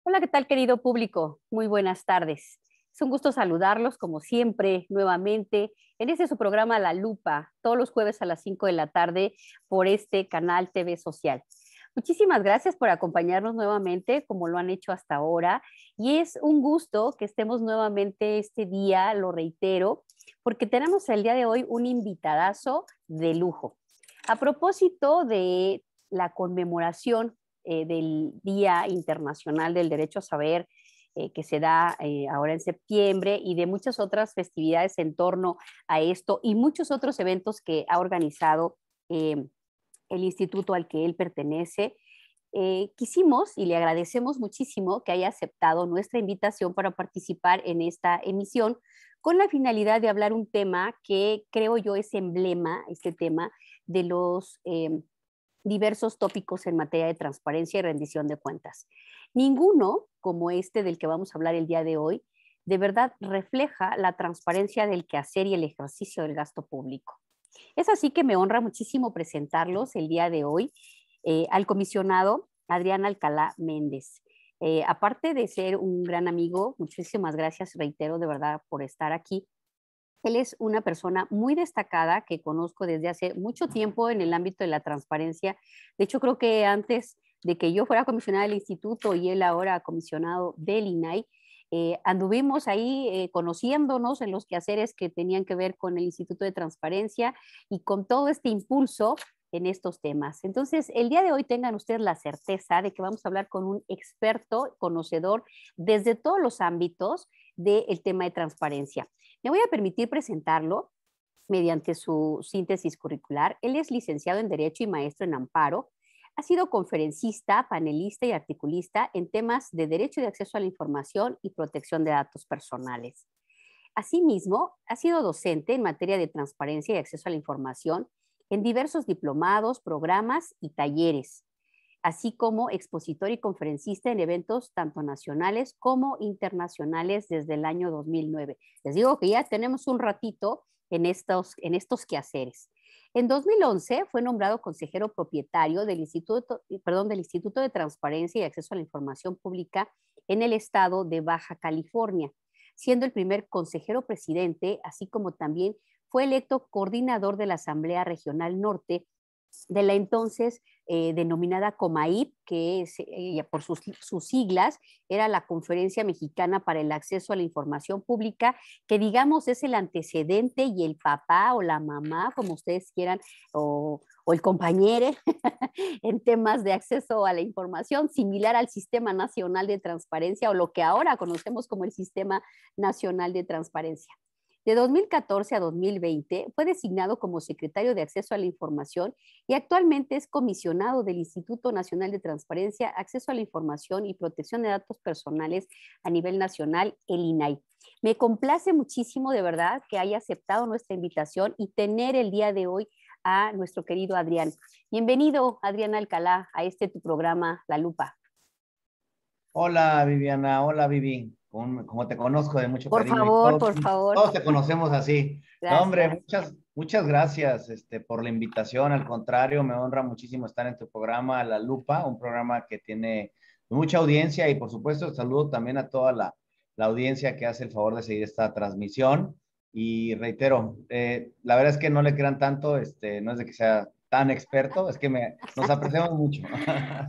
Hola, ¿qué tal, querido público? Muy buenas tardes. Es un gusto saludarlos, como siempre, nuevamente, en este su programa La Lupa, todos los jueves a las 5 de la tarde por este canal TV Social. Muchísimas gracias por acompañarnos nuevamente, como lo han hecho hasta ahora, y es un gusto que estemos nuevamente este día, lo reitero, porque tenemos el día de hoy un invitadazo de lujo. A propósito de la conmemoración del Día Internacional del Derecho a Saber, que se da ahora en septiembre, y de muchas otras festividades en torno a esto y muchos otros eventos que ha organizado el instituto al que él pertenece. Quisimos y le agradecemos muchísimo que haya aceptado nuestra invitación para participar en esta emisión con la finalidad de hablar un tema que creo yo es emblema, este tema de los diversos tópicos en materia de transparencia y rendición de cuentas. Ninguno, como este del que vamos a hablar el día de hoy, de verdad refleja la transparencia del quehacer y el ejercicio del gasto público. Es así que me honra muchísimo presentarlos el día de hoy al comisionado Adrián Alcalá Méndez. Aparte de ser un gran amigo, muchísimas gracias, reitero de verdad, por estar aquí. Él es una persona muy destacada que conozco desde hace mucho tiempo en el ámbito de la transparencia. De hecho, creo que antes de que yo fuera comisionada del instituto y él ahora comisionado del INAI, anduvimos ahí conociéndonos en los quehaceres que tenían que ver con el Instituto de Transparencia y con todo este impulso en estos temas. Entonces, el día de hoy tengan ustedes la certeza de que vamos a hablar con un experto, conocedor desde todos los ámbitos del tema de transparencia. Me voy a permitir presentarlo mediante su síntesis curricular. Él es licenciado en Derecho y maestro en Amparo. Ha sido conferencista, panelista y articulista en temas de derecho de acceso a la información y protección de datos personales. Asimismo, ha sido docente en materia de transparencia y acceso a la información en diversos diplomados, programas y talleres, así como expositor y conferencista en eventos tanto nacionales como internacionales desde el año 2009. Les digo que ya tenemos un ratito en estos quehaceres. En 2011 fue nombrado consejero propietario del Instituto de Transparencia y Acceso a la Información Pública en el estado de Baja California, siendo el primer consejero presidente, así como también fue electo coordinador de la Asamblea Regional Norte de la entonces denominada COMAIP, que es, por sus siglas era la Conferencia Mexicana para el Acceso a la Información Pública, que digamos es el antecedente y el papá o la mamá, como ustedes quieran, o el compañero en temas de acceso a la información, similar al Sistema Nacional de Transparencia o lo que ahora conocemos como el Sistema Nacional de Transparencia. De 2014 a 2020 fue designado como secretario de Acceso a la Información y actualmente es comisionado del Instituto Nacional de Transparencia, Acceso a la Información y Protección de Datos Personales a nivel nacional, el INAI. Me complace muchísimo de verdad que haya aceptado nuestra invitación y tener el día de hoy a nuestro querido Adrián. Bienvenido, Adrián Alcalá, a tu programa La Lupa. Hola Viviana, hola Vivi, como te conozco de mucho Por cariño y favor, todos, por favor. todos te conocemos así. No, hombre, Gracias. muchas gracias por la invitación. Al contrario, me honra muchísimo estar en tu programa La Lupa, un programa que tiene mucha audiencia y por supuesto saludo también a toda la audiencia que hace el favor de seguir esta transmisión. Y reitero, la verdad es que no le crean tanto, no es de que sea tan experto, es que nos apreciamos mucho.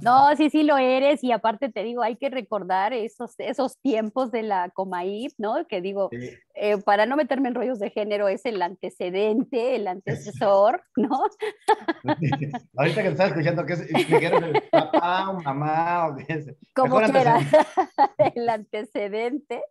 No, sí, sí lo eres y aparte te digo, hay que recordar esos tiempos de la Comaip, ¿no? Que digo, Sí. para no meterme en rollos de género, es el antecedente, el antecesor, ¿no? Ahorita que te estaba escuchando, ¿de qué eres el papá o mamá? ¿O qué es? Como Mejor quiera, antecedente. el antecedente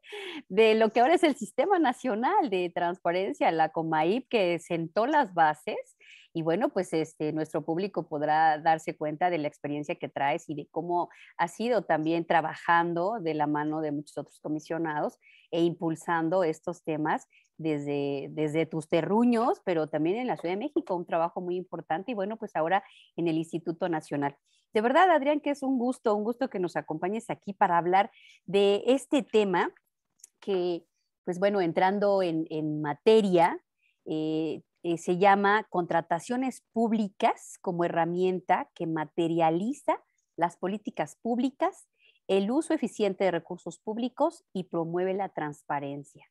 de lo que ahora es el Sistema Nacional de Transparencia, la Comaip, que sentó las bases. Y bueno, pues nuestro público podrá darse cuenta de la experiencia que traes y de cómo has sido también trabajando de la mano de muchos otros comisionados e impulsando estos temas desde tus terruños, pero también en la Ciudad de México, un trabajo muy importante y bueno, pues ahora en el Instituto Nacional. De verdad, Adrián, que es un gusto que nos acompañes aquí para hablar de este tema que, pues bueno, entrando en materia, se llama contrataciones públicas como herramienta que materializa las políticas públicas el uso eficiente de recursos públicos y promueve la transparencia.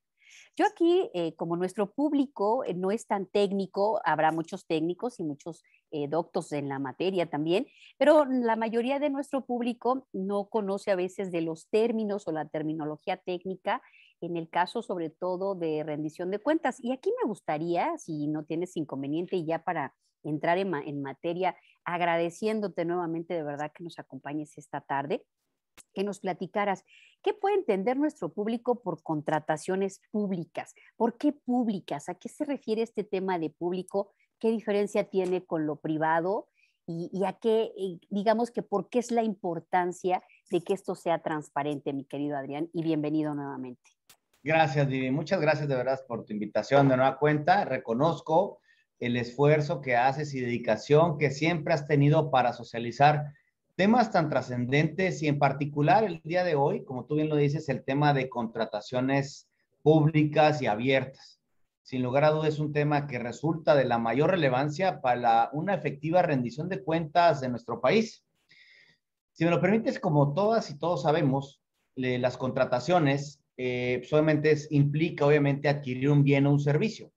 Yo aquí, como nuestro público no es tan técnico, habrá muchos técnicos y muchos doctos en la materia también, pero la mayoría de nuestro público no conoce a veces de los términos o la terminología técnica, en el caso sobre todo de rendición de cuentas. Y aquí me gustaría, si no tienes inconveniente, y ya para entrar en materia, agradeciéndote nuevamente de verdad que nos acompañes esta tarde, que nos platicaras qué puede entender nuestro público por contrataciones públicas. ¿Por qué públicas? ¿A qué se refiere este tema de público? ¿Qué diferencia tiene con lo privado? Y a qué, digamos que por qué es la importancia de que esto sea transparente, mi querido Adrián, y bienvenido nuevamente. Gracias, Vivi. Muchas gracias de verdad por tu invitación de nueva cuenta. Reconozco el esfuerzo que haces y dedicación que siempre has tenido para socializar temas tan trascendentes y en particular el día de hoy, como tú bien lo dices, el tema de contrataciones públicas y abiertas. Sin lugar a dudas es un tema que resulta de la mayor relevancia para una efectiva rendición de cuentas de nuestro país. Si me lo permites, como todas y todos sabemos, las contrataciones solamente implica obviamente adquirir un bien o un servicio.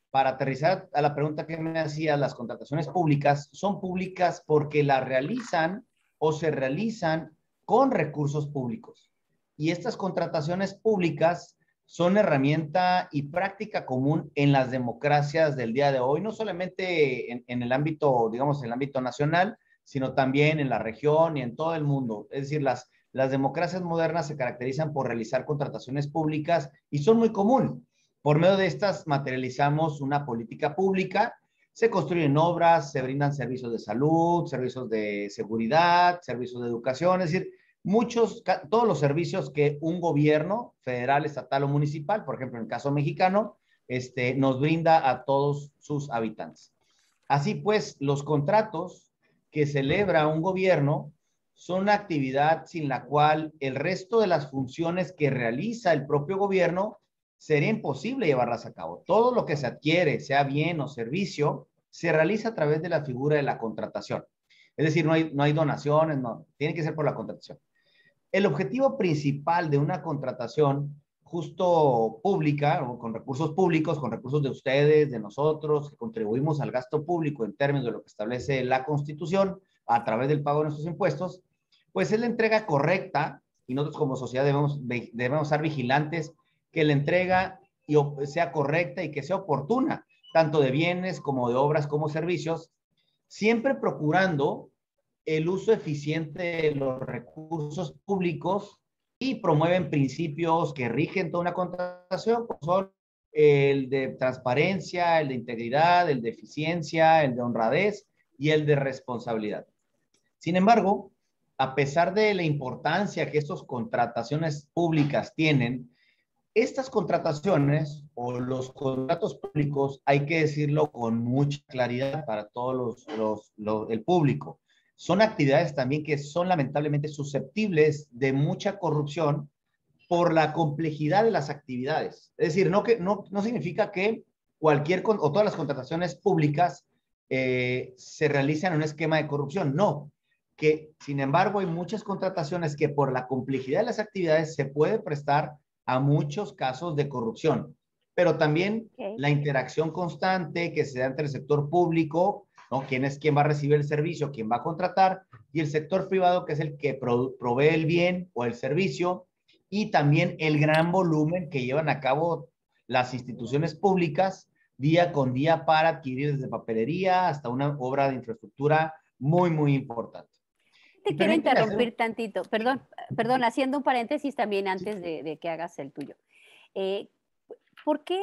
Para aterrizar a la pregunta que me hacía, las contrataciones públicas son públicas porque las realizan o se realizan con recursos públicos. Y estas contrataciones públicas son herramienta y práctica común en las democracias del día de hoy, no solamente en el ámbito, digamos, en el ámbito nacional, sino también en la región y en todo el mundo. Es decir, las democracias modernas se caracterizan por realizar contrataciones públicas y son muy común. Por medio de estas materializamos una política pública, se construyen obras, se brindan servicios de salud, servicios de seguridad, servicios de educación, es decir, todos los servicios que un gobierno federal, estatal o municipal, por ejemplo, en el caso mexicano, nos brinda a todos sus habitantes. Así pues, los contratos que celebra un gobierno son una actividad sin la cual el resto de las funciones que realiza el propio gobierno sería imposible llevarlas a cabo. Todo lo que se adquiere, sea bien o servicio, se realiza a través de la figura de la contratación. Es decir, no hay donaciones, no, tiene que ser por la contratación. El objetivo principal de una contratación justo pública, o con recursos de ustedes, de nosotros, que contribuimos al gasto público en términos de lo que establece la Constitución a través del pago de nuestros impuestos, pues es la entrega correcta y nosotros como sociedad debemos estar vigilantes que la entrega sea correcta y que sea oportuna, tanto de bienes como de obras como servicios, siempre procurando el uso eficiente de los recursos públicos y promueven principios que rigen toda una contratación, como son el de transparencia, el de integridad, el de eficiencia, el de honradez y el de responsabilidad. Sin embargo, a pesar de la importancia que estas contrataciones públicas tienen, estas contrataciones o los contratos públicos, hay que decirlo con mucha claridad para todos el público, son actividades también que son lamentablemente susceptibles de mucha corrupción por la complejidad de las actividades. Es decir, no significa que o todas las contrataciones públicas se realizan en un esquema de corrupción. No, que sin embargo hay muchas contrataciones que por la complejidad de las actividades se puede prestar a muchos casos de corrupción, pero también la interacción constante que se da entre el sector público, ¿no? ¿Quién va a recibir el servicio? ¿Quién va a contratar? Y el sector privado, que es el que provee el bien o el servicio, y también el gran volumen que llevan a cabo las instituciones públicas día con día para adquirir desde papelería hasta una obra de infraestructura muy, muy importante. Te quiero interrumpir tantito, perdón, haciendo un paréntesis también antes de que hagas el tuyo. ¿Por qué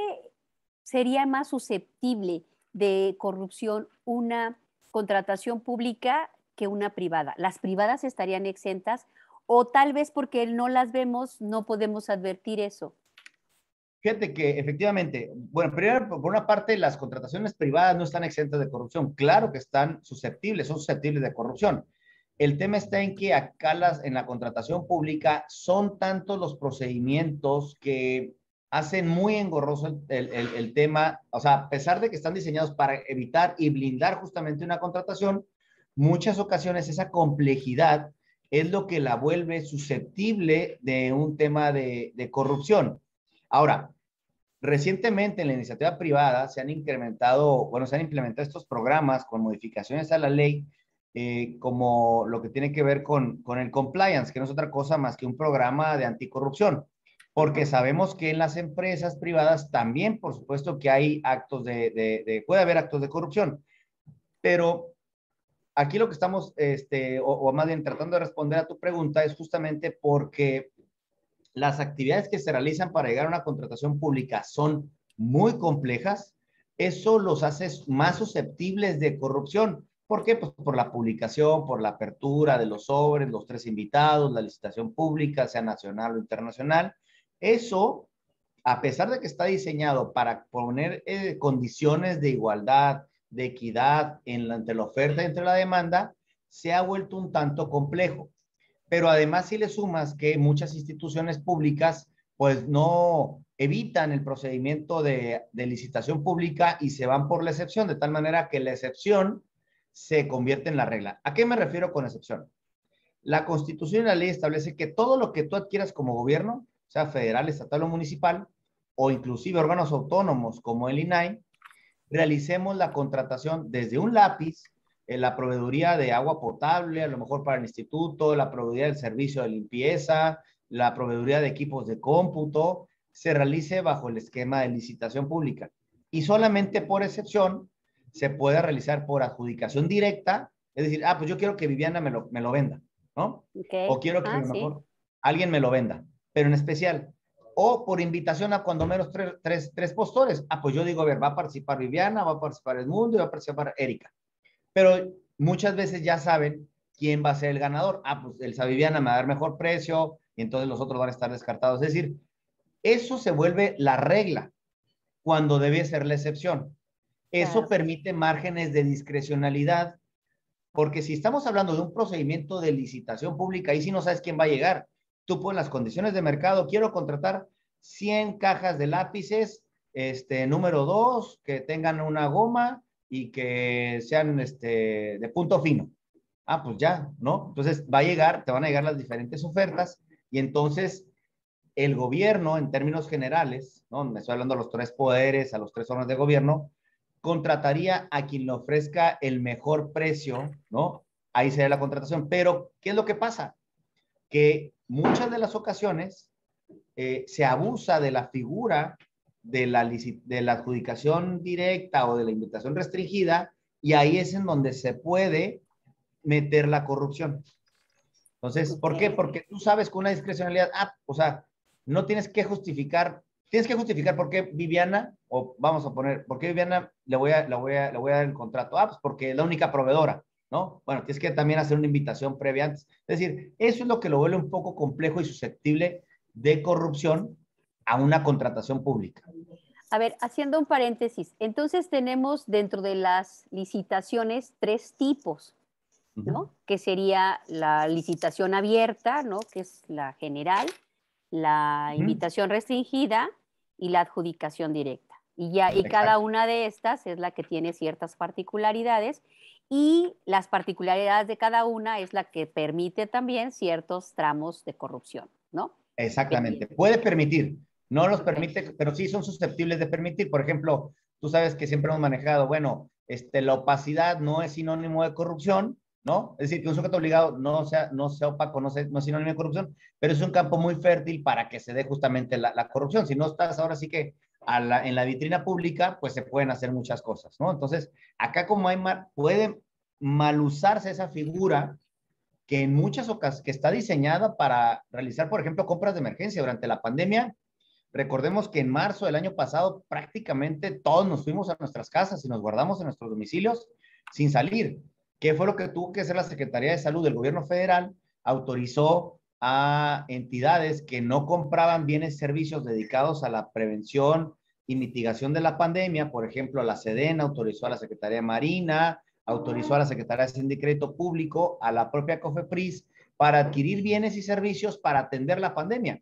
sería más susceptible de corrupción una contratación pública que una privada? ¿Las privadas estarían exentas o tal vez porque no las vemos no podemos advertir eso? Fíjate que efectivamente, bueno, primero, por una parte, las contrataciones privadas no están exentas de corrupción. Claro que son susceptibles de corrupción. El tema está en que acá en la contratación pública son tantos los procedimientos que hacen muy engorroso el tema. O sea, a pesar de que están diseñados para evitar y blindar justamente una contratación, muchas ocasiones esa complejidad es lo que la vuelve susceptible de un tema de corrupción. Ahora, recientemente en la iniciativa privada se han incrementado, bueno, se han implementado estos programas con modificaciones a la ley, como lo que tiene que ver con el compliance, que no es otra cosa más que un programa de anticorrupción, porque sabemos que en las empresas privadas también, por supuesto, que hay actos puede haber actos de corrupción, pero aquí lo que estamos, o más bien tratando de responder a tu pregunta es justamente porque las actividades que se realizan para llegar a una contratación pública son muy complejas, eso los hace más susceptibles de corrupción. ¿Por qué? Pues por la publicación, por la apertura de los sobres, los 3 invitados, la licitación pública, sea nacional o internacional. Eso, a pesar de que está diseñado para poner condiciones de igualdad, de equidad entre la oferta y entre la demanda, se ha vuelto un tanto complejo. Pero además si le sumas que muchas instituciones públicas pues no evitan el procedimiento de licitación pública y se van por la excepción, de tal manera que la excepción se convierte en la regla. ¿A qué me refiero con excepción? La Constitución y la ley establece que todo lo que tú adquieras como gobierno, sea federal, estatal o municipal, o inclusive órganos autónomos como el INAI, realicemos la contratación desde un lápiz, la proveeduría de agua potable, a lo mejor para el instituto, la proveeduría del servicio de limpieza, la proveeduría de equipos de cómputo, se realice bajo el esquema de licitación pública. Y solamente por excepción se puede realizar por adjudicación directa, es decir, pues yo quiero que Viviana me lo venda, ¿no? O Ok. quiero que a Ah, lo sí. mejor alguien me lo venda, pero en especial o por invitación a cuando menos tres postores. Pues yo digo, a ver, va a participar Viviana, va a participar Edmundo y va a participar Erika. Pero muchas veces ya saben quién va a ser el ganador. Pues Elsa Viviana me va a dar mejor precio y entonces los otros van a estar descartados. Es decir, eso se vuelve la regla cuando debe ser la excepción. Eso Claro. permite márgenes de discrecionalidad, porque si estamos hablando de un procedimiento de licitación pública, ahí sí no sabes quién va a llegar. Tú pones las condiciones de mercado, quiero contratar 100 cajas de lápices, número 2, que tengan una goma y que sean de punto fino. Pues ya, ¿no? Entonces va a llegar, te van a llegar las diferentes ofertas y entonces el gobierno, en términos generales, ¿no? Me estoy hablando a los 3 poderes, a los 3 órganos de gobierno, contrataría a quien le ofrezca el mejor precio, ¿no? Ahí sería la contratación. Pero, ¿qué es lo que pasa? Que muchas de las ocasiones se abusa de la figura de la adjudicación directa o de la invitación restringida y ahí es en donde se puede meter la corrupción. Entonces, ¿por qué? Ok. Porque tú sabes con una discrecionalidad, o sea, no tienes que justificar por qué Viviana, o vamos a poner, por qué Viviana le voy a dar el contrato. Pues porque es la única proveedora, ¿no? Bueno, tienes que también hacer una invitación previa antes. Es decir, eso es lo que lo vuelve un poco complejo y susceptible de corrupción a una contratación pública. A ver, haciendo un paréntesis, entonces tenemos dentro de las licitaciones 3 tipos, ¿no? Que sería la licitación abierta, ¿no? Que es la general, la invitación restringida y la adjudicación directa. Y cada Exacto. una de estas es la que tiene ciertas particularidades y las particularidades de cada una es la que permite también ciertos tramos de corrupción, ¿no? Exactamente. Puede permitir, no los Ok. permite, pero sí son susceptibles de permitir. Por ejemplo, tú sabes que siempre hemos manejado, bueno, la opacidad no es sinónimo de corrupción, ¿no? Es decir, que un sujeto obligado no sea opaco, no es sinónimo de corrupción, pero es un campo muy fértil para que se dé justamente la corrupción. Si no estás ahora sí que en la vitrina pública, pues se pueden hacer muchas cosas, ¿no? Entonces, acá como puede mal usarse esa figura que en muchas ocasiones, que está diseñada para realizar, por ejemplo, compras de emergencia durante la pandemia. Recordemos que en marzo del año pasado prácticamente todos nos fuimos a nuestras casas y nos guardamos en nuestros domicilios sin salir. ¿Qué fue lo que tuvo que hacer la Secretaría de Salud del Gobierno Federal? Autorizó a entidades que no compraban bienes y servicios dedicados a la prevención y mitigación de la pandemia. Por ejemplo, la SEDENA autorizó a la Secretaría de Marina, autorizó a la Secretaría de Hacienda y Crédito Público, a la propia COFEPRIS, para adquirir bienes y servicios para atender la pandemia.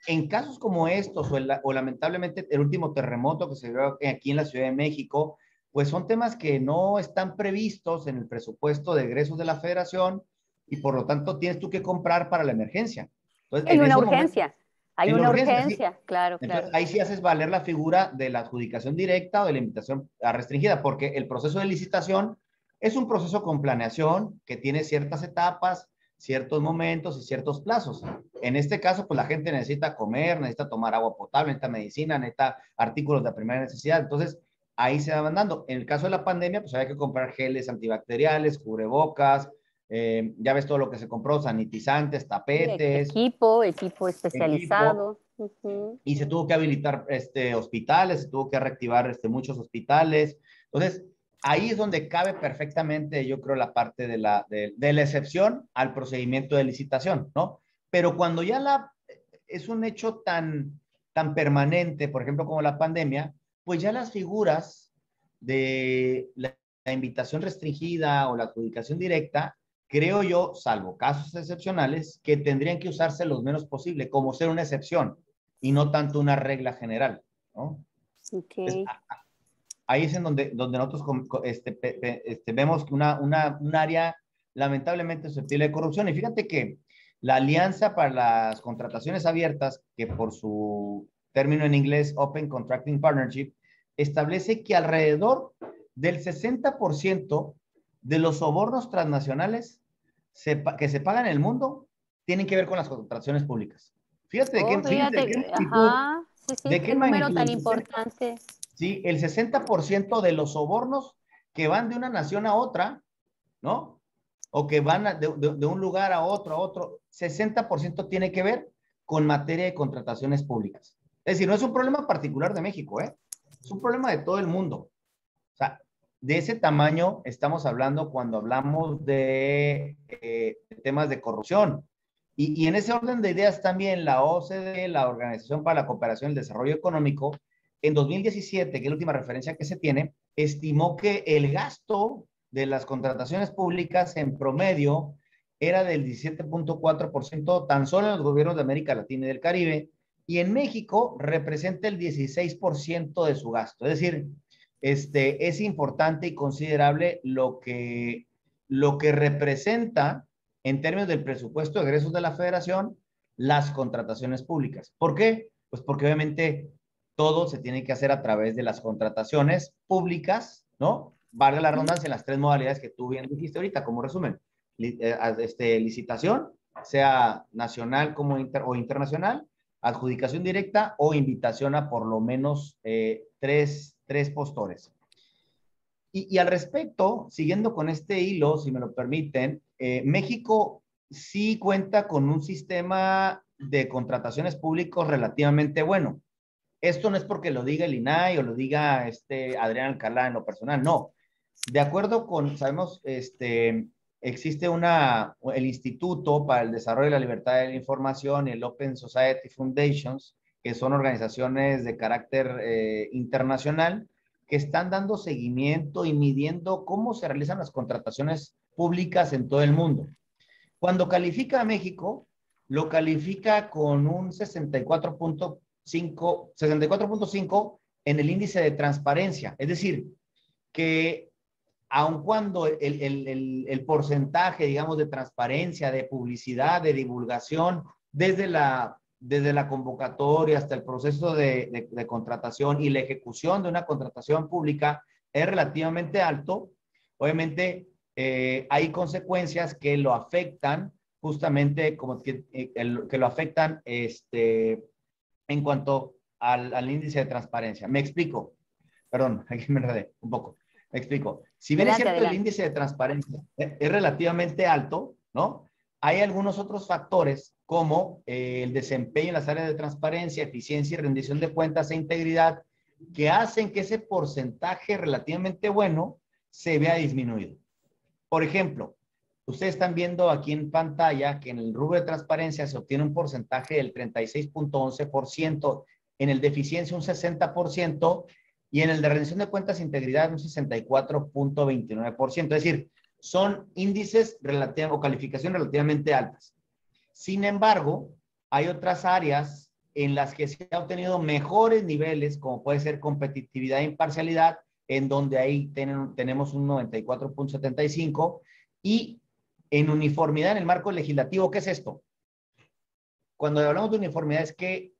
En casos como estos, o lamentablemente el último terremoto que se dio aquí en la Ciudad de México, pues son temas que no están previstos en el presupuesto de egresos de la Federación y por lo tanto tienes tú que comprar para la emergencia. Entonces, Hay en una ese momento, urgencia, hay en la una urgencia, sí. urgencia, claro, Entonces, claro. ahí sí haces valer la figura de la adjudicación directa o de la invitación a restringida, porque el proceso de licitación es un proceso con planeación que tiene ciertas etapas, ciertos momentos y ciertos plazos. En este caso, pues la gente necesita comer, necesita tomar agua potable, necesita medicina, necesita artículos de primera necesidad. Entonces, ahí se van dando. En el caso de la pandemia, pues había que comprar geles antibacteriales, cubrebocas, ya ves todo lo que se compró, sanitizantes, Sí, tapetes, equipo equipo, especializado. Ujú. y se tuvo que habilitar hospitales, se tuvo que reactivar muchos hospitales. Entonces, ahí es donde cabe perfectamente, yo creo, la parte de la excepción al procedimiento de licitación, ¿no? Pero cuando ya es un hecho tan permanente, por ejemplo, como la pandemia, pues ya las figuras de la invitación restringida o la adjudicación directa, creo yo, salvo casos excepcionales, que tendrían que usarse lo menos posible, como ser una excepción y no tanto una regla general, ¿no? Entonces, Ok. ahí es en donde nosotros vemos un área lamentablemente susceptible de corrupción. Y fíjate que la Alianza para las Contrataciones Abiertas, que por su término en inglés, Open Contracting Partnership, establece que alrededor del 60% de los sobornos transnacionales que se pagan en el mundo tienen que ver con las contrataciones públicas. Oh, Fíjate de fíjate, qué magnitud, ajá, sí, sí, de qué qué número magnitud, tan importante. ¿sí? El 60% de los sobornos que van de una nación a otra, ¿no? O que van de un lugar a otro, 60% tiene que ver con materia de contrataciones públicas. Es decir, no es un problema particular de México, ¿eh? Es un problema de todo el mundo. O sea, de ese tamaño estamos hablando cuando hablamos de temas de corrupción. Y en ese orden de ideas también la OCDE, la Organización para la Cooperación y el Desarrollo Económico, en 2017, que es la última referencia que se tiene, estimó que el gasto de las contrataciones públicas en promedio era del 17.4% tan solo en los gobiernos de América Latina y del Caribe, y en México representa el 16% de su gasto. Es decir, es importante y considerable lo que representa en términos del presupuesto de egresos de la federación las contrataciones públicas. ¿Por qué? Pues porque obviamente todo se tiene que hacer a través de las contrataciones públicas, ¿no? Valga la redundancia en las tres modalidades que tú bien dijiste ahorita, como resumen. Licitación, sea nacional como o internacional, adjudicación directa o invitación a por lo menos tres postores. Y al respecto, siguiendo con este hilo, si me lo permiten, México sí cuenta con un sistema de contrataciones públicos relativamente bueno. Esto no es porque lo diga el INAI o lo diga Adrián Alcalá en lo personal, no. De acuerdo con, sabemos, existe el Instituto para el Desarrollo de la Libertad de la Información y el Open Society Foundations, que son organizaciones de carácter internacional, que están dando seguimiento y midiendo cómo se realizan las contrataciones públicas en todo el mundo. Cuando califica a México, lo califica con un 64.5 en el índice de transparencia. Es decir, que aun cuando el porcentaje, digamos, de transparencia, de publicidad, de divulgación, desde la convocatoria hasta el proceso de contratación y la ejecución de una contratación pública es relativamente alto, obviamente hay consecuencias que lo afectan justamente como que lo afectan en cuanto al índice de transparencia. Me explico. Perdón, aquí me enredé un poco. Me explico. Si bien es Adelante, cierto el adelante. índice de transparencia es relativamente alto, ¿no? Hay algunos otros factores como el desempeño en las áreas de transparencia, eficiencia y rendición de cuentas e integridad que hacen que ese porcentaje relativamente bueno se vea disminuido. Por ejemplo, ustedes están viendo aquí en pantalla que en el rubro de transparencia se obtiene un porcentaje del 36.11%, en el de eficiencia un 60% y en el de rendición de cuentas e integridad un 64.29%. Es decir, son índices o calificaciones relativamente altas. Sin embargo, hay otras áreas en las que se han obtenido mejores niveles, como puede ser competitividad e imparcialidad, en donde ahí tenemos un 94.75 y en uniformidad en el marco legislativo. ¿Qué es esto? Cuando hablamos de uniformidad es que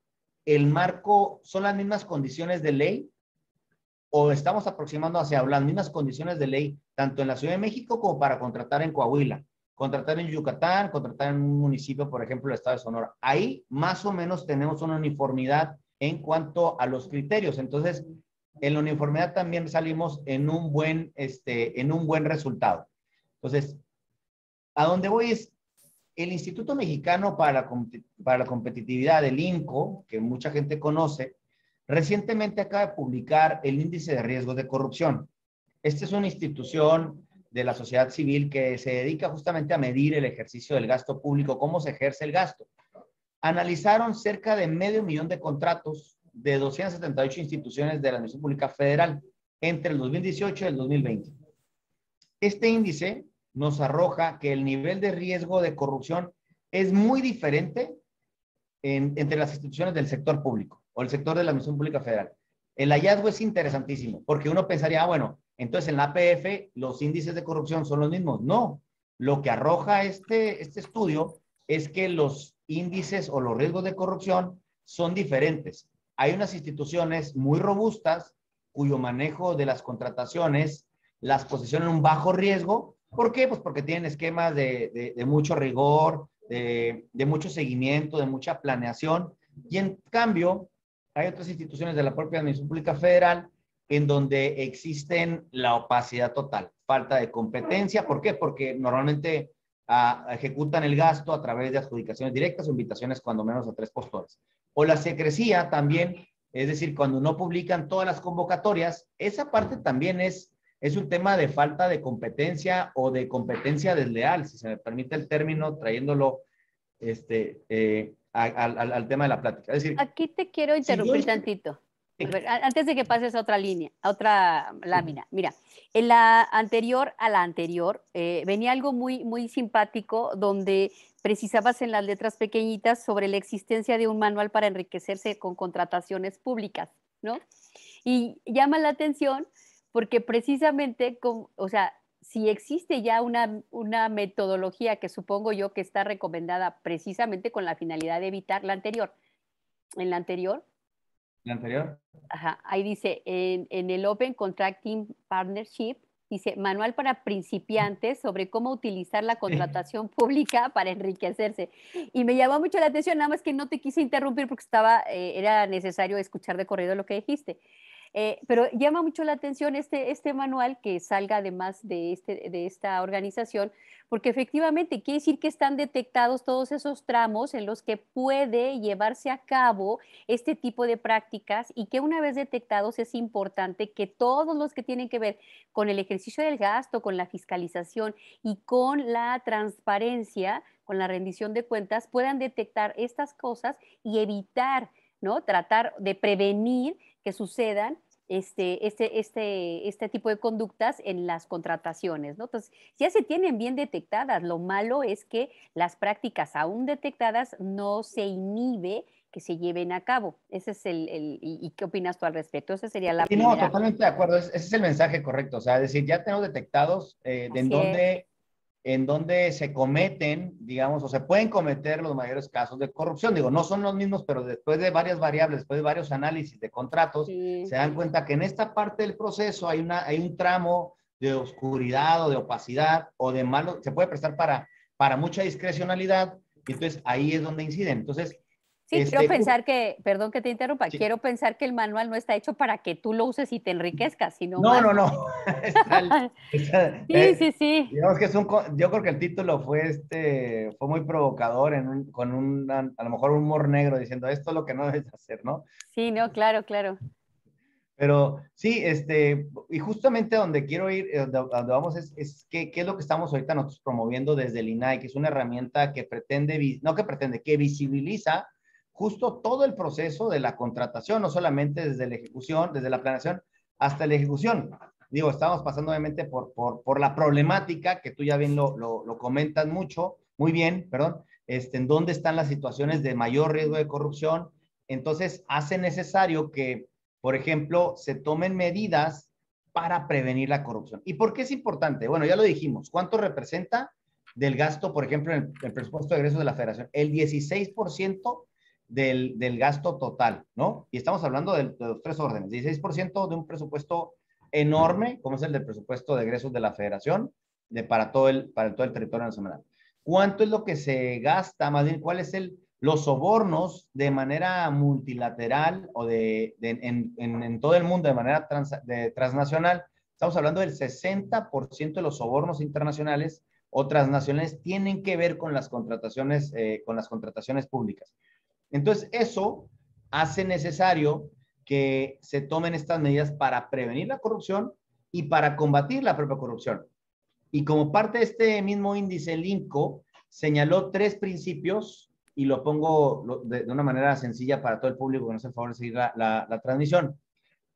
el marco son las mismas condiciones de ley o estamos aproximando hacia las mismas condiciones de ley, tanto en la Ciudad de México como para contratar en Coahuila, contratar en Yucatán, contratar en un municipio, por ejemplo, el estado de Sonora. Ahí más o menos tenemos una uniformidad en cuanto a los criterios. Entonces, en la uniformidad también salimos en un buen resultado. Entonces, a dónde voy es el Instituto Mexicano para la Competitividad, el INCO, que mucha gente conoce, recientemente acaba de publicar el índice de riesgos de corrupción. Esta es una institución de la sociedad civil que se dedica justamente a medir el ejercicio del gasto público, cómo se ejerce el gasto. Analizaron cerca de 500,000 de contratos de 278 instituciones de la Administración Pública Federal entre el 2018 y el 2020. Este índice nos arroja que el nivel de riesgo de corrupción es muy diferente entre las instituciones del sector público o el sector de la Administración Pública Federal. El hallazgo es interesantísimo, porque uno pensaría, bueno, entonces en la APF los índices de corrupción son los mismos. No, lo que arroja este estudio es que los índices o los riesgos de corrupción son diferentes. Hay unas instituciones muy robustas cuyo manejo de las contrataciones las posicionan en un bajo riesgo. ¿Por qué? Pues porque tienen esquemas de mucho rigor, de mucho seguimiento, de mucha planeación. Y en cambio, hay otras instituciones de la propia Administración Pública Federal en donde existen la opacidad total, falta de competencia. ¿Por qué? Porque normalmente ejecutan el gasto a través de adjudicaciones directas o invitaciones cuando menos a 3 postores. O la secrecía también, es decir, cuando no publican todas las convocatorias, esa parte también es un tema de falta de competencia o de competencia desleal, si se me permite el término, trayéndolo al tema de la plática. Es decir, aquí te quiero interrumpir tantito. A ver, antes de que pases a otra línea, a otra lámina. Mira, en la anterior a la anterior venía algo muy, muy simpático donde precisabas en las letras pequeñitas sobre la existencia de un manual para enriquecerse con contrataciones públicas, ¿no? Y llama la atención porque precisamente, o sea, si existe ya una metodología que supongo yo que está recomendada precisamente con la finalidad de evitar la anterior. En la anterior. ¿La anterior? Ajá, ahí dice, en el Open Contracting Partnership, dice, manual para principiantes sobre cómo utilizar la contratación pública para enriquecerse. Y me llamó mucho la atención, nada más que no te quise interrumpir porque era necesario escuchar de corrido lo que dijiste. Pero llama mucho la atención este manual que salga además de esta organización, porque efectivamente quiere decir que están detectados todos esos tramos en los que puede llevarse a cabo este tipo de prácticas y que una vez detectados es importante que todos los que tienen que ver con el ejercicio del gasto, con la fiscalización y con la transparencia, con la rendición de cuentas, puedan detectar estas cosas y evitar, ¿no? Tratar de prevenir que sucedan este tipo de conductas en las contrataciones, ¿no? Entonces, ya se tienen bien detectadas. Lo malo es que las prácticas aún detectadas no se inhibe que se lleven a cabo. Ese es ¿y qué opinas tú al respecto? Esa sería la primera. No, totalmente de acuerdo. Ese es el mensaje correcto. O sea, es decir, ya tenemos detectados en dónde se cometen, digamos, o se pueden cometer los mayores casos de corrupción. Digo, no son los mismos, pero después de varias variables, después de varios análisis de contratos, se dan cuenta que en esta parte del proceso hay un tramo de oscuridad o de opacidad o de malo, se puede prestar para mucha discrecionalidad, y entonces ahí es donde inciden. Entonces, sí, quiero pensar perdón que te interrumpa, sí. Quiero pensar que el manual no está hecho para que tú lo uses y te enriquezcas, sino no, más. No. Sí. Digamos que yo creo que el título fue muy provocador con a lo mejor un humor negro diciendo esto es lo que no debes hacer, ¿no? Sí, no, claro. Pero sí, y justamente donde quiero ir, donde vamos es qué es lo que estamos ahorita nosotros promoviendo desde el INAI, que es una herramienta que que visibiliza justo todo el proceso de la contratación, no solamente desde la ejecución, desde la planeación hasta la ejecución. Digo, estamos pasando obviamente por la problemática que tú ya bien lo comentas muy bien, perdón, en dónde están las situaciones de mayor riesgo de corrupción. Entonces, hace necesario que, por ejemplo, se tomen medidas para prevenir la corrupción. ¿Y por qué es importante? Bueno, ya lo dijimos. ¿Cuánto representa? del gasto, por ejemplo, en el presupuesto de egresos de la Federación, el 16% del gasto total, ¿no? Y estamos hablando de los tres órdenes, 16% de un presupuesto enorme, como es el del presupuesto de egresos de la Federación, para todo el territorio nacional. ¿Cuánto es lo que se gasta? Más bien, ¿cuál es los sobornos de manera multilateral o en todo el mundo de manera transnacional? Estamos hablando del 60% de los sobornos internacionales o transnacionales tienen que ver con las contrataciones públicas. Entonces, eso hace necesario que se tomen estas medidas para prevenir la corrupción y para combatir la propia corrupción. Y como parte de este mismo índice, el INCO señaló 3 principios, y lo pongo de una manera sencilla para todo el público que nos hace el favor de seguir la transmisión.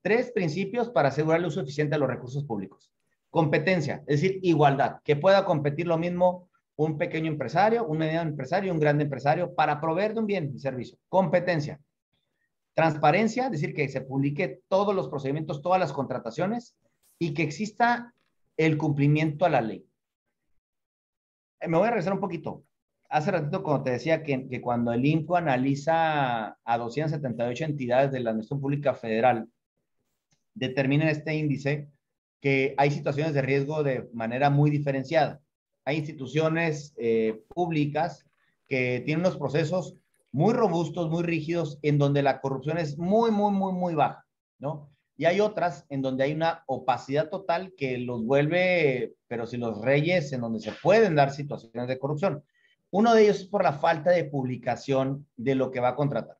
3 principios para asegurar el uso eficiente de los recursos públicos. Competencia, es decir, igualdad, que pueda competir lo mismo un pequeño empresario, un mediano empresario y un grande empresario para proveer de un bien y servicio. Competencia. Transparencia, es decir, que se publique todos los procedimientos, todas las contrataciones y que exista el cumplimiento a la ley. Me voy a regresar un poquito. Hace ratito cuando te decía que cuando el INCO analiza a 278 entidades de la Administración Pública Federal, determina este índice que hay situaciones de riesgo de manera muy diferenciada. Hay instituciones públicas que tienen unos procesos muy robustos, muy rígidos, en donde la corrupción es muy baja, ¿no? Y hay otras en donde hay una opacidad total que los vuelve, pero si los reyes, en donde se pueden dar situaciones de corrupción. Uno de ellos es por la falta de publicación de lo que va a contratar.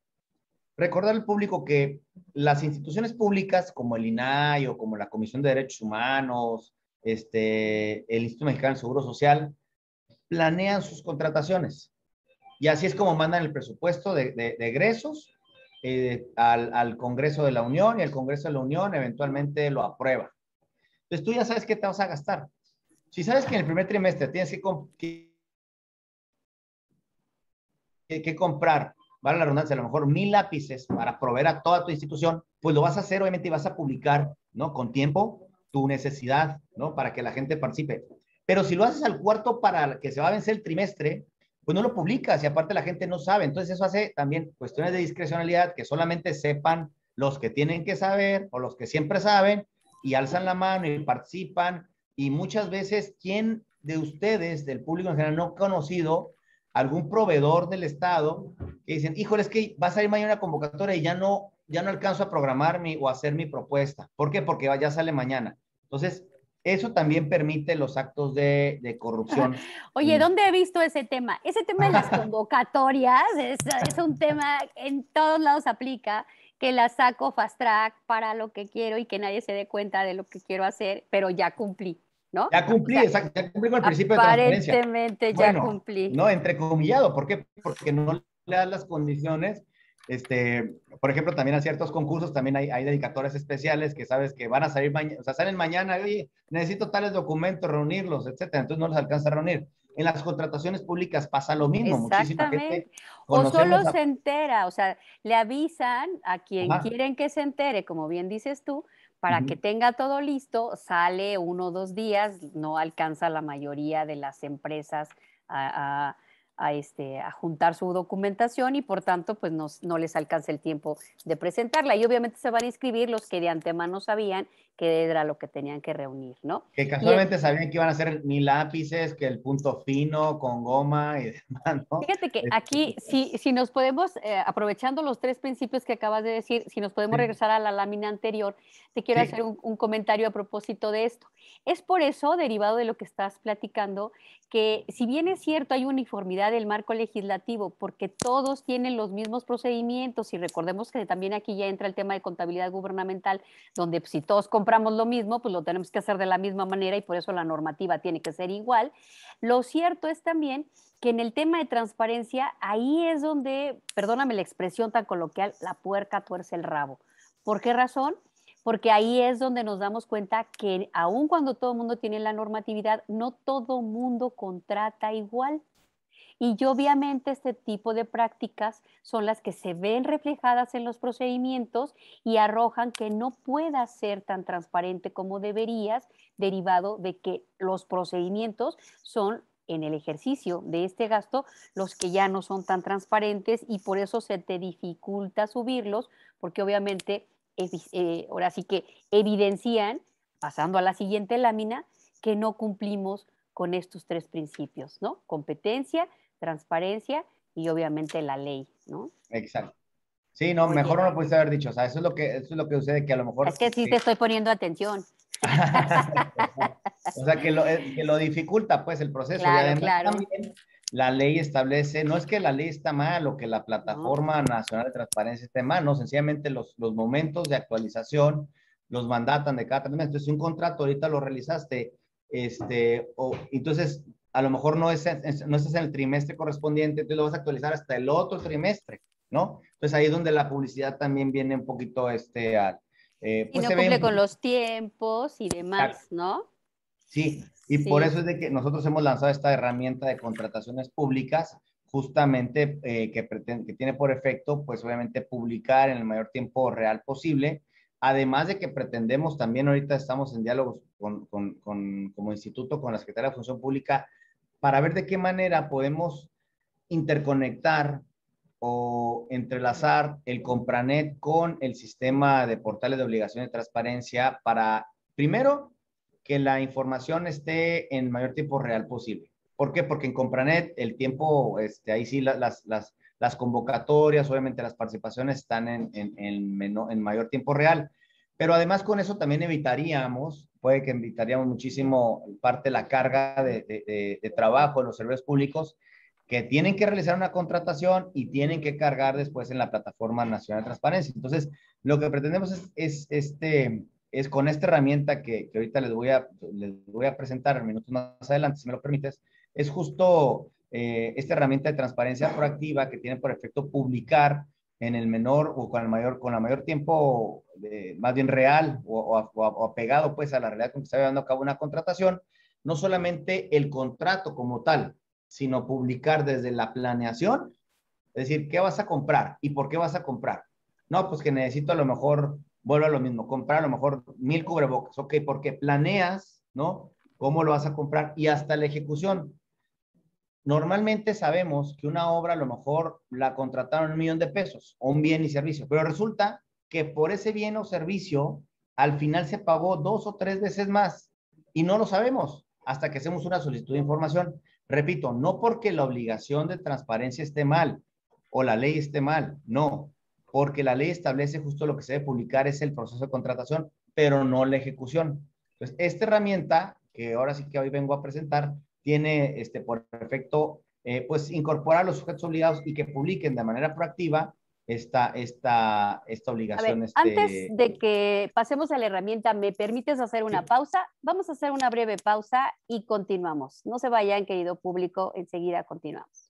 Recordar al público que las instituciones públicas como el INAI o como la Comisión de Derechos Humanos, el Instituto Mexicano del Seguro Social, planean sus contrataciones. Y así es como mandan el presupuesto de egresos al Congreso de la Unión, y el Congreso de la Unión eventualmente lo aprueba. Entonces tú ya sabes qué te vas a gastar. Si sabes que en el primer trimestre tienes que comprar, vale la redundancia, a lo mejor 1000 lápices para proveer a toda tu institución, pues lo vas a hacer obviamente y vas a publicar, ¿no? Con tiempo, tu necesidad, ¿no? Para que la gente participe. Pero si lo haces al cuarto para que se va a vencer el trimestre, pues no lo publicas y aparte la gente no sabe. Entonces eso hace también cuestiones de discrecionalidad que solamente sepan los que tienen que saber o los que siempre saben y alzan la mano y participan. Y muchas veces, ¿quién de ustedes, del público en general, no ha conocido algún proveedor del Estado que dicen, híjole, es que va a salir mañana una convocatoria y ya no alcanzo a programar o hacer mi propuesta? ¿Por qué? Porque ya sale mañana. Entonces, eso también permite los actos de corrupción. Oye, ¿dónde he visto ese tema? Ese tema de las convocatorias es un tema, en todos lados aplica, que la saco fast track para lo que quiero y que nadie se dé cuenta de lo que quiero hacer, pero ya cumplí, ¿no? Ya cumplí, O sea, exacto, ya cumplí con el principio de transparencia. aparentemente ya Bueno, cumplí. no, entrecomillado. ¿Por qué? Porque no le das las condiciones. Por ejemplo, también a ciertos concursos también hay dedicatorias especiales que sabes que van a salir mañana, o sea, salen mañana, oye, necesito tales documentos, reunirlos, etcétera. Entonces no los alcanza a reunir. En las contrataciones públicas pasa lo mismo. Muchísima gente Exactamente. O conocemos solo se entera, o sea, le avisan a quien Ajá. quieren que se entere, como bien dices tú, para que Uh-huh. tenga todo listo, sale 1 o 2 días, no alcanza la mayoría de las empresas a, a- a juntar su documentación y por tanto, pues no les alcanza el tiempo de presentarla. Y obviamente se van a inscribir los que de antemano sabían que era lo que tenían que reunir, ¿no? Que Y casualmente sabían que iban a ser 1000 lápices, que el punto fino con goma y demás, ¿no? fíjate que aquí, si nos podemos, aprovechando los 3 principios que acabas de decir, si nos podemos Sí, regresar a la lámina anterior, te quiero sí, hacer un comentario a propósito de esto. Es por eso, derivado de lo que estás platicando, que si bien es cierto, hay uniformidad del marco legislativo, porque todos tienen los mismos procedimientos, y recordemos que también aquí ya entra el tema de contabilidad gubernamental, donde pues, si todos compramos lo mismo, pues lo tenemos que hacer de la misma manera y por eso la normativa tiene que ser igual. Lo cierto es también que en el tema de transparencia, ahí es donde, perdóname la expresión tan coloquial, la puerca tuerce el rabo. ¿Por qué razón? Porque ahí es donde nos damos cuenta que aun cuando todo el mundo tiene la normatividad, no todo mundo contrata igual. Y obviamente este tipo de prácticas son las que se ven reflejadas en los procedimientos y arrojan que no pueda ser tan transparente como deberías, derivado de que los procedimientos son en el ejercicio de este gasto los que ya no son tan transparentes y por eso se te dificulta subirlos, porque obviamente ahora sí que evidencian, pasando a la siguiente lámina, que no cumplimos con estos tres principios, ¿no? Competencia, transparencia y obviamente la ley, ¿no? Exacto. Sí, no, Oye, mejor no lo pudiste haber dicho. O sea, eso es lo que sucede, que a lo es mejor... que sí te estoy poniendo atención. O sea, que lo dificulta pues el proceso. Y Claro, además claro. también la ley establece, no es que la ley está mal o que la No. Plataforma Nacional de Transparencia esté mal, no, sencillamente los momentos de actualización los mandatan de cada trimestre. Entonces, si un contrato ahorita lo realizaste, entonces a lo mejor no estás en el trimestre correspondiente, entonces lo vas a actualizar hasta el otro trimestre, ¿no? Entonces ahí es donde la publicidad también viene un poquito, Y pues no se ve un cumple con poquito. los tiempos y demás, ¿no? Sí, y por Sí. eso es de que nosotros hemos lanzado esta herramienta de contrataciones públicas, justamente que tiene por efecto, pues obviamente publicar en el mayor tiempo real posible, además de que pretendemos también, ahorita estamos en diálogos como instituto con la Secretaría de Función Pública para ver de qué manera podemos interconectar o entrelazar el Compranet con el sistema de portales de obligación de transparencia para, primero, que la información esté en mayor tiempo real posible. ¿Por qué? Porque en Compranet el tiempo, ahí sí las convocatorias, obviamente las participaciones están en mayor tiempo real. Pero además con eso también puede que evitaríamos muchísimo parte de la carga de trabajo en los servidores públicos que tienen que realizar una contratación y tienen que cargar después en la Plataforma Nacional de Transparencia. Entonces, lo que pretendemos es con esta herramienta que ahorita les voy a presentar en minutos más adelante, si me lo permites, es justo esta herramienta de transparencia proactiva que tiene por efecto publicar en el menor o con la mayor tiempo, más bien real o apegado pues a la realidad con que está llevando a cabo una contratación, no solamente el contrato como tal, sino publicar desde la planeación, es decir, ¿qué vas a comprar y por qué vas a comprar? No, pues que necesito a lo mejor, vuelvo a lo mismo, comprar a lo mejor 1000 cubrebocas, ok, porque planeas, ¿no? ¿Cómo lo vas a comprar? Y hasta la ejecución. Normalmente sabemos que una obra a lo mejor la contrataron 1,000,000 de pesos o un bien y servicio, pero resulta que por ese bien o servicio al final se pagó 2 o 3 veces más y no lo sabemos hasta que hacemos una solicitud de información. Repito, no porque la obligación de transparencia esté mal o la ley esté mal, no, porque la ley establece justo lo que se debe publicar es el proceso de contratación, pero no la ejecución. Entonces, esta herramienta que ahora sí que hoy vengo a presentar tiene por efecto, pues, incorporar los sujetos obligados y que publiquen de manera proactiva esta A ver, obligación. antes de que pasemos a la herramienta, ¿me permites hacer una pausa? Vamos a hacer una breve pausa y continuamos. No se vayan, querido público, enseguida continuamos.